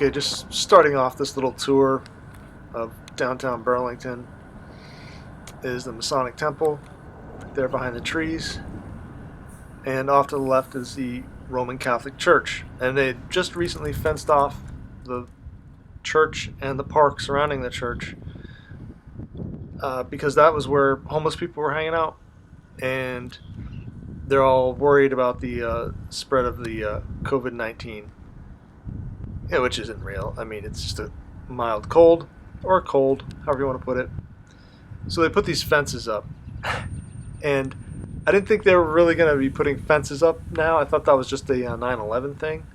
Okay, just starting off this little tour of downtown Burlington is the Masonic Temple, there behind the trees, and off to the left is the Roman Catholic Church. And they just recently fenced off the church and the park surrounding the church because that was where homeless people were hanging out, and they're all worried about the spread of the COVID-19, which isn't real. I mean, it's just a mild cold, or cold, however you want to put it. So they put these fences up, and I didn't think they were really going to be putting fences up now. I thought that was just a 9/11 thing,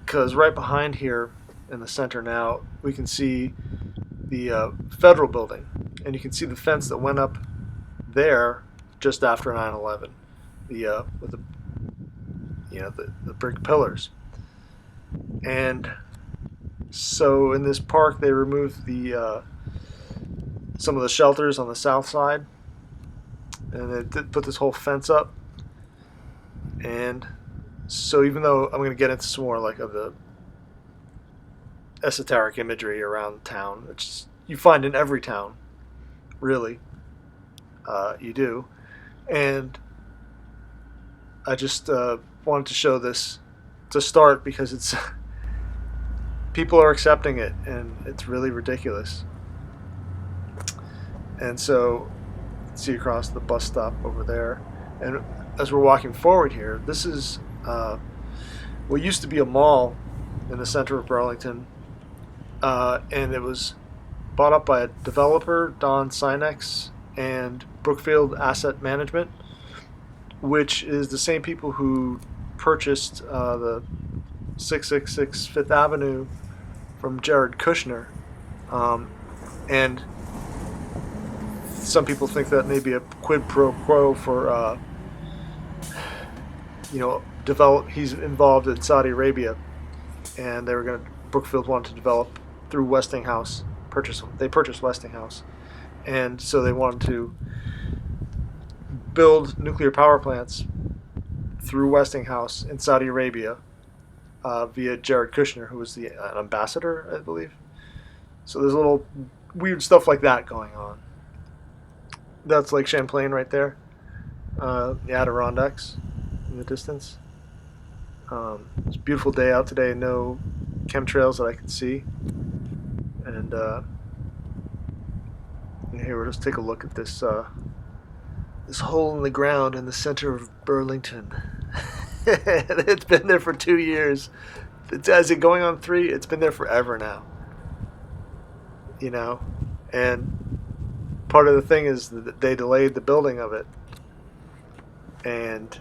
because right behind here in the center now, we can see the federal building, and you can see the fence that went up there just after 9/11, with the brick pillars. And so in this park, they removed the some of the shelters on the south side, and they did put this whole fence up. And so even though I'm going to get into some more like of the esoteric imagery around town, which you find in every town, really, you do. And I just wanted to show this to start because it's people are accepting it, and it's really ridiculous. And so, see across the bus stop over there, and as we're walking forward here, this is what used to be a mall in the center of Burlington, and it was bought up by a developer, Don Sinex, and Brookfield Asset Management, which is the same people who purchased the 666 Fifth Avenue from Jared Kushner. And some people think that may be a quid pro quo for, he's involved in Saudi Arabia, and Brookfield wanted to develop through Westinghouse, they purchased Westinghouse, and so they wanted to build nuclear power plants through Westinghouse in Saudi Arabia via Jared Kushner, who was an ambassador, I believe. So there's a little weird stuff like that going on. That's Lake Champlain right there, the Adirondacks in the distance. It's a beautiful day out today, no chemtrails that I can see. And here, we'll just take a look at this this hole in the ground in the center of Burlington. It's been there for 2 years. Is it going on 3? It's been there forever now. And part of the thing is that they delayed the building of it. And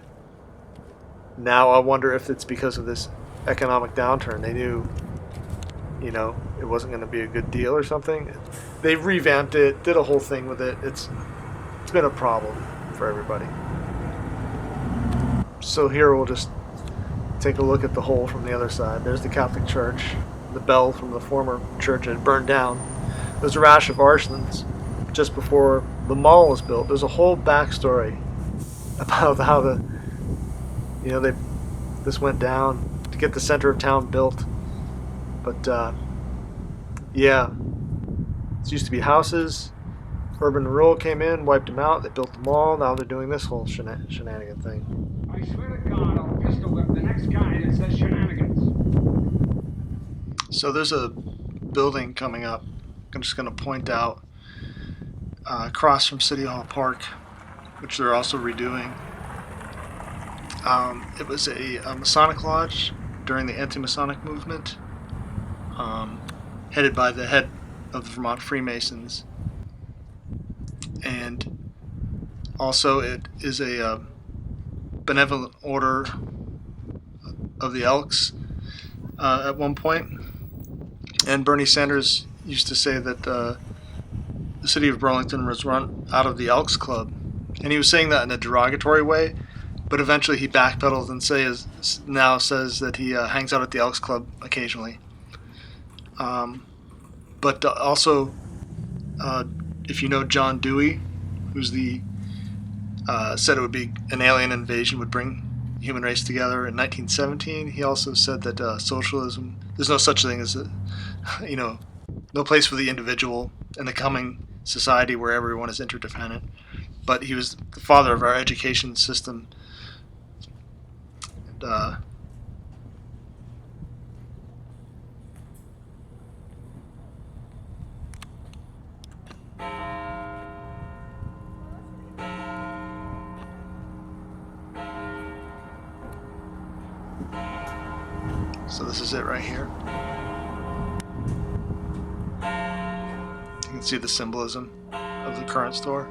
now I wonder if it's because of this economic downturn. They knew, it wasn't going to be a good deal or something. They revamped it, did a whole thing with it. It's been a problem for everybody. So here we'll just take a look at the hole from the other side. There's the Catholic Church. The bell from the former church had burned down. There's a rash of arsons just before the mall was built. There's a whole backstory about how this went down to get the center of town built. But it used to be houses. Urban and rural came in, wiped them out. They built the mall. Now they're doing this whole shenanigan thing. I swear to God, I'll pistol whip the next guy that says shenanigans. So there's a building coming up. I'm just going to point out across from City Hall Park, which they're also redoing. It was a Masonic lodge during the anti-Masonic movement, headed by the head of the Vermont Freemasons. And also it is a benevolent order of the Elks at one point. And Bernie Sanders used to say that the city of Burlington was run out of the Elks Club. And he was saying that in a derogatory way, but eventually he backpedaled and now says that he hangs out at the Elks Club occasionally. But also, if you know John Dewey, who's said it would be an alien invasion would bring human race together in 1917. He also said that socialism, there's no such thing as no place for the individual in the coming society where everyone is interdependent. But he was the father of our education system. And, so this is it right here. You can see the symbolism of the current store.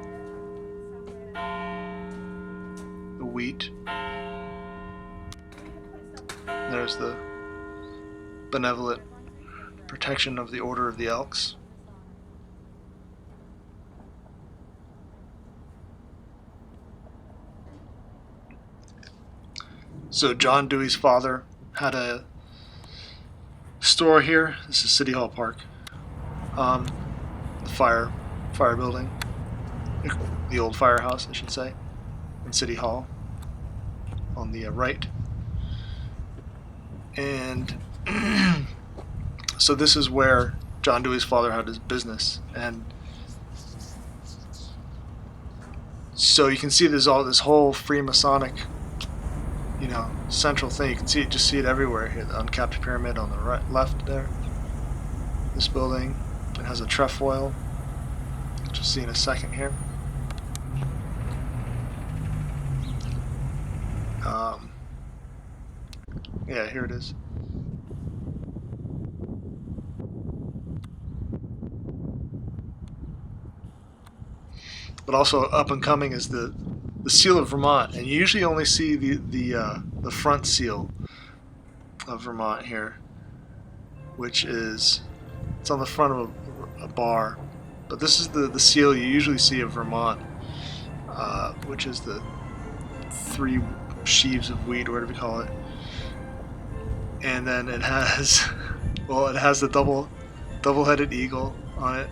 The wheat. There's the benevolent protection of the Order of the Elks. So John Dewey's father had a store here. This is City Hall Park. The fire building, the old firehouse, I should say, in City Hall on the right. And so this is where John Dewey's father had his business, and so you can see there's all this whole Freemasonic, central thing. You can see it everywhere here. The uncapped pyramid on the right, left there. This building, it has a trefoil, which you'll see in a second here. Yeah, here it is. But also up and coming is the seal of Vermont, and you usually only see the front seal of Vermont here, which is it's on the front of a bar. But this is the seal you usually see of Vermont, which is the 3 sheaves of wheat, or whatever you call it. And then it has, it has the double-headed eagle on it.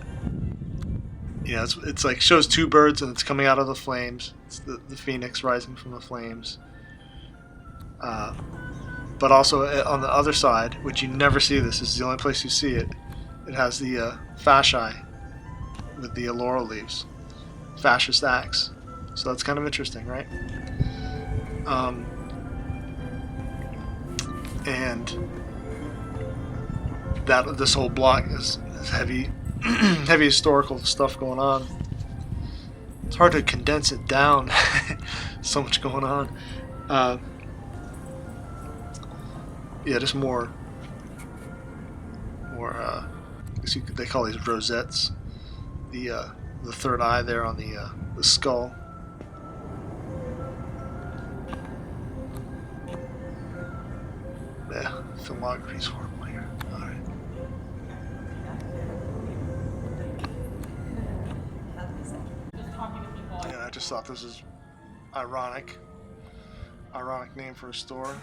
It's like shows 2 birds and it's coming out of the flames. It's the phoenix rising from the flames. But also on the other side, which you never see this is the only place you see it, it has the fasci with the laurel leaves, fascist axe. So that's kind of interesting, right? And this whole block is heavy heavy historical stuff going on. It's hard to condense it down. So much going on. Just more I guess they call these rosettes. The third eye there on the skull. Yeah, filmography's horrible here. Alright. Yeah, I just thought this was ironic. Ironic name for a store.